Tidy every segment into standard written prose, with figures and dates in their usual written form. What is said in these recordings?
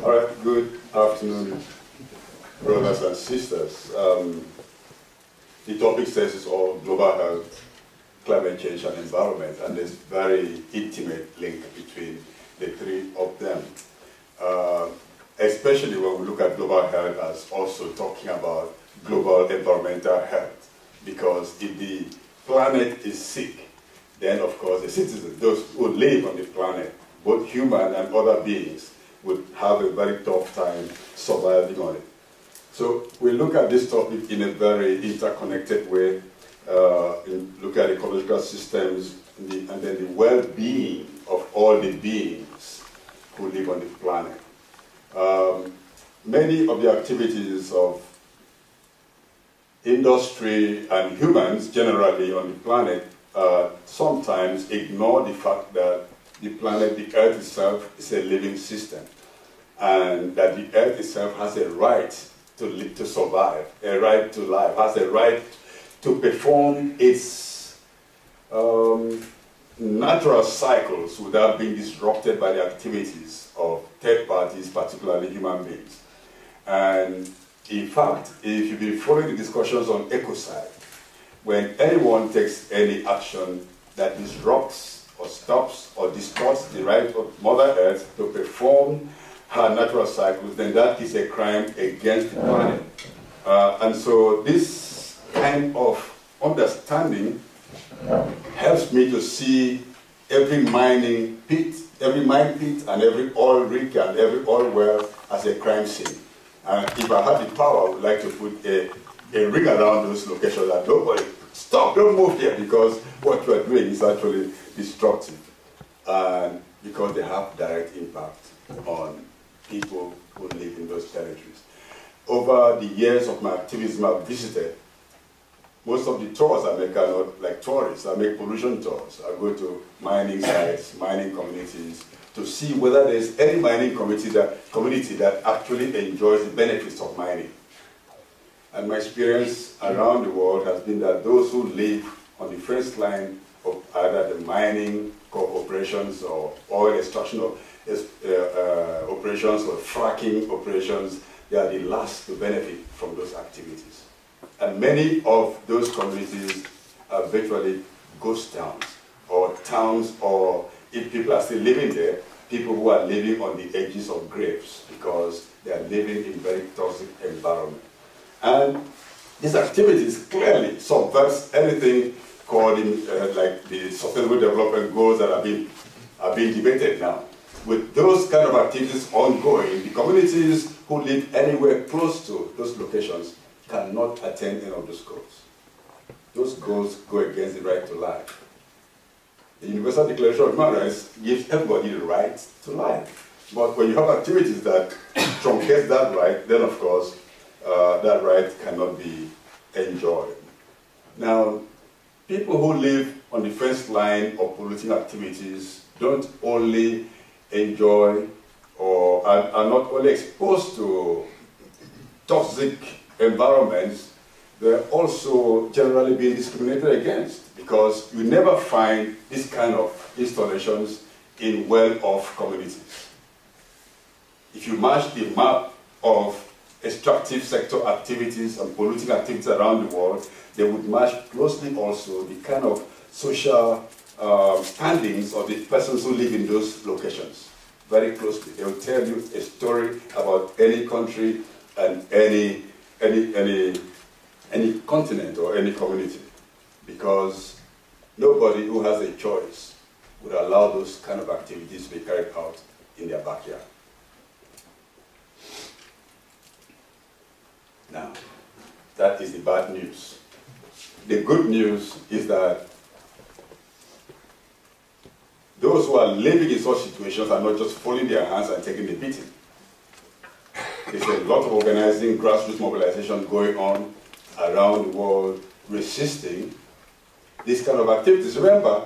All right, good afternoon, brothers and sisters. The topic says it's all global health, climate change, and environment, and there's very intimate link between the three of them. Especially when we look at global health as also talking about global environmental health, because if the planet is sick, then of course the citizens, those who live on the planet, both human and other beings, would have a very tough time surviving on it. So we look at this topic in a very interconnected way, look at ecological systems, and then the well-being of all the beings who live on the planet. Many of the activities of industry and humans generally on the planet sometimes ignore the fact that the planet, the Earth itself, is a living system, and that the Earth itself has a right to live, to survive, a right to life, has a right to perform its natural cycles without being disrupted by the activities of third parties, particularly human beings. And in fact, if you've been following the discussions on ecocide, when anyone takes any action that disrupts or stops or distorts the right of Mother Earth to perform her natural cycles, then that is a crime against the planet. And so this kind of understanding helps me to see every mining pit, every mine pit, and every oil rig and every oil well as a crime scene. And if I had the power, I would like to put a ring around those locations that nobody, stop, don't move here, because what you are doing is actually destructive. And because they have direct impact on people who live in those territories. Over the years of my activism, I've visited most of the tours I make are not like tourists. I make pollution tours. I go to mining sites, mining communities, to see whether there's any mining community that actually enjoys the benefits of mining. And my experience around the world has been that those who live on the first line of either the mining operations or oil extraction operations or fracking operations, they are the last to benefit from those activities. And many of those communities are virtually ghost towns, or if people are still living there, people who are living on the edges of graves because they are living in very toxic environment. And these activities clearly subverts anything called like the Sustainable Development Goals that are being debated now. With those kind of activities ongoing, the communities who live anywhere close to those locations cannot attain any of those goals. Those goals go against the right to life. The Universal Declaration of Human Rights gives everybody the right to life. But when you have activities that truncate that right, then of course, that right cannot be enjoyed. Now, people who live on the first line of polluting activities don't only enjoy or are not only exposed to toxic environments, they're also generally being discriminated against, because you never find this kind of installations in well-off communities. If you match the map of extractive sector activities and polluting activities around the world, they would match closely also the kind of social standings of the persons who live in those locations. Very closely. They will tell you a story about any country and any continent or any community, because nobody who has a choice would allow those kind of activities to be carried out in their backyard. Now, that is the bad news. The good news is that those who are living in such situations are not just folding their hands and taking the beating. There's a lot of organizing, grassroots mobilization going on around the world resisting these kind of activities. Remember,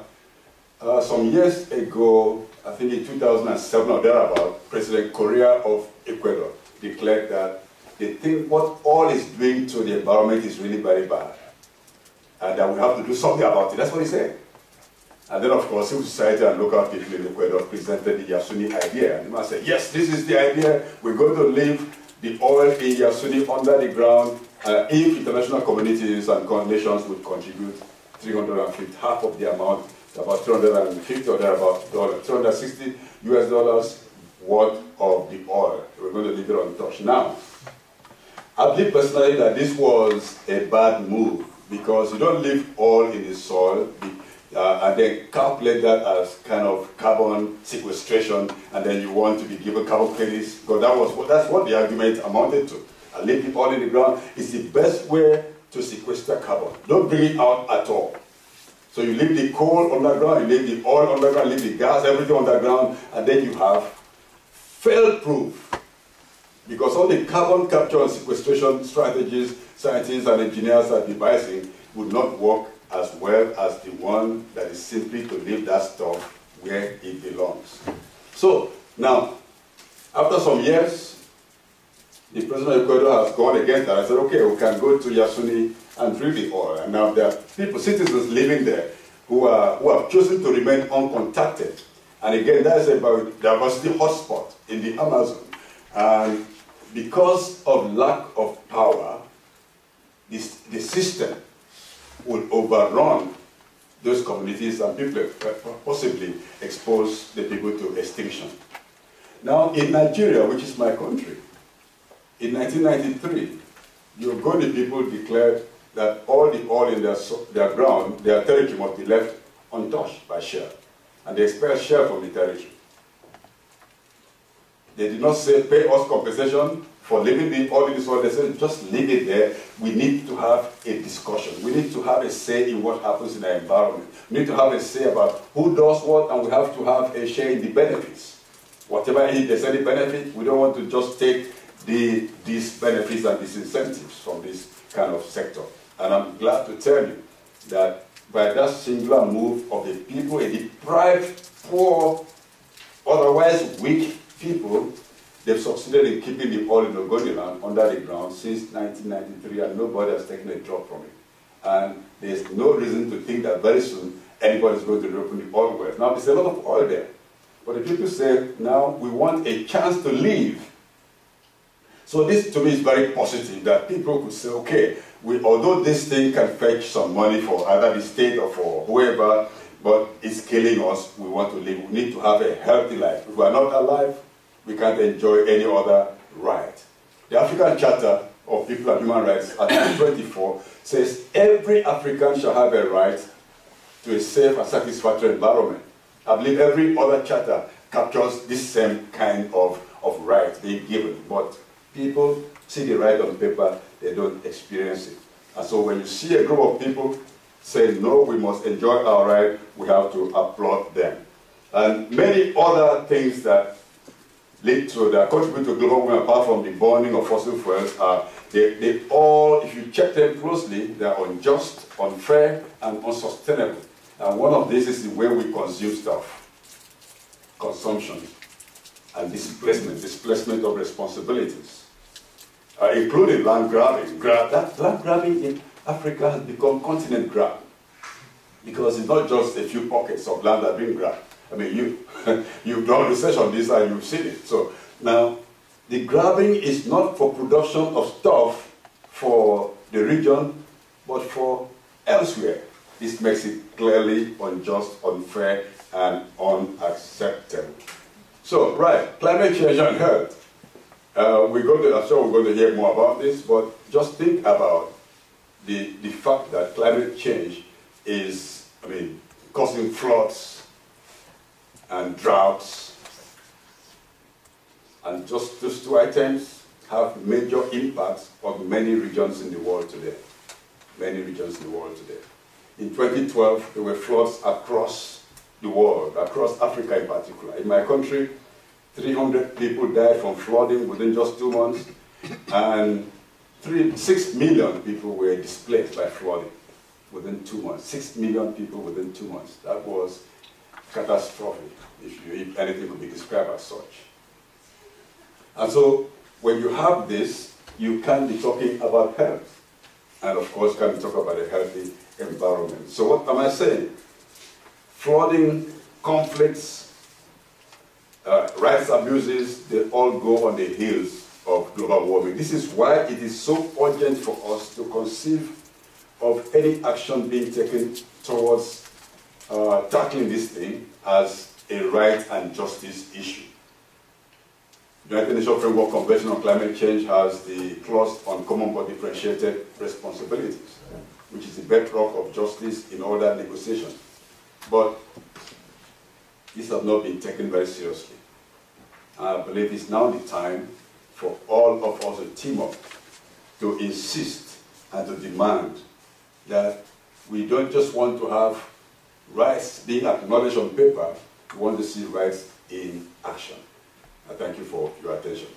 some years ago, I think in 2007 or thereabout, President Correa of Ecuador declared that they think what oil is doing to the environment is really very bad, and that we have to do something about it. That's what he said. And then, of course, civil society and local people in Ecuador presented the Yasuni idea. And the man said, yes, this is the idea. We're going to leave the oil in Yasuni under the ground if international communities and nations would contribute 350, half of the amount, about 350 or thereabout dollars, 360 US dollars worth of the oil. We're going to leave it untouched. Now, I believe personally that this was a bad move because you don't leave oil in the soil and then calculate that as kind of carbon sequestration, and then you want to be given carbon credits, because that's what the argument amounted to. And leave the oil in the ground is the best way to sequester carbon. Don't bring it out at all. So you leave the coal underground, you leave the oil underground, leave the gas, everything underground, and then you have fail-proof. Because all the carbon capture and sequestration strategies scientists and engineers are devising would not work as well as the one that is simply to leave that stuff where it belongs. So now, after some years, the president of Ecuador has gone against that. I said, okay, we can go to Yasuni and drill the oil. And now there are people, citizens living there who have chosen to remain uncontacted. And again, that is a biodiversity hotspot in the Amazon. And because of lack of power, the system will overrun those communities and people possibly expose the people to extinction. Now, in Nigeria, which is my country, in 1993, the Ogoni people declared that all the oil in their ground, their territory, must be left untouched by Shell. And they expelled Shell from the territory. They did not say, pay us compensation for leaving the oil in the soil. They said, just leave it there. We need to have a discussion. We need to have a say in what happens in our environment. We need to have a say about who does what, and we have to have a share in the benefits. Whatever, if there's any benefit, we don't want to just take these benefits and these incentives from this kind of sector. And I'm glad to tell you that by that singular move of the people, a deprived, poor, otherwise weak people, they've succeeded in keeping the oil in Ogoniland under the ground since 1993, and nobody has taken a drop from it. And there's no reason to think that very soon anybody's going to reopen the oil well. Now, there's a lot of oil there. But the people say, now we want a chance to leave. So this, to me, is very positive, that people could say, okay, although this thing can fetch some money for either the state or for whoever, but it's killing us, we want to live. We need to have a healthy life. If we are not alive, we can't enjoy any other right. The African Charter of People and Human Rights, Article 24, says every African shall have a right to a safe and satisfactory environment. I believe every other charter captures this same kind of right being given, but people see the right on paper, they don't experience it. And so when you see a group of people say, no, we must enjoy our right, we have to applaud them. And many other things that lead to, that contribute to global warming, apart from the burning of fossil fuels, they all, if you check them closely, they are unjust, unfair, and unsustainable. And one of these is the way we consume stuff. Consumption and displacement of responsibilities, including land grabbing. That land grabbing in Africa has become continent grab, because it's not just a few pockets of land that are being grabbed. I mean, you've done research on this and you've seen it. So now, the grabbing is not for production of stuff for the region, but for elsewhere. This makes it clearly unjust, unfair, and unacceptable. So, right, climate change and health. I'm sure we're going to hear more about this, but just think about the fact that climate change is, causing floods and droughts. And just those two items have major impacts on many regions in the world today. Many regions in the world today. In 2012, there were floods across the world, across Africa in particular. In my country, 300 people died from flooding within just 2 months, and 6 million people were displaced by flooding within 2 months. 6 million people within 2 months. That was catastrophic, if anything could be described as such. And so, when you have this, you can be talking about health. And of course, can be talking about a healthy environment. So what am I saying? flooding, conflicts, rights abuses, they all go on the heels of global warming. This is why it is so urgent for us to conceive of any action being taken towards tackling this thing as a right and justice issue. The United Nations Framework Convention on Climate Change has the clause on common but differentiated responsibilities, which is the bedrock of justice in all that negotiation. But these have not been taken very seriously. I believe it's now the time for all of us to team up to insist and to demand that we don't just want to have rights being acknowledged on paper, we want to see rights in action. I thank you for your attention.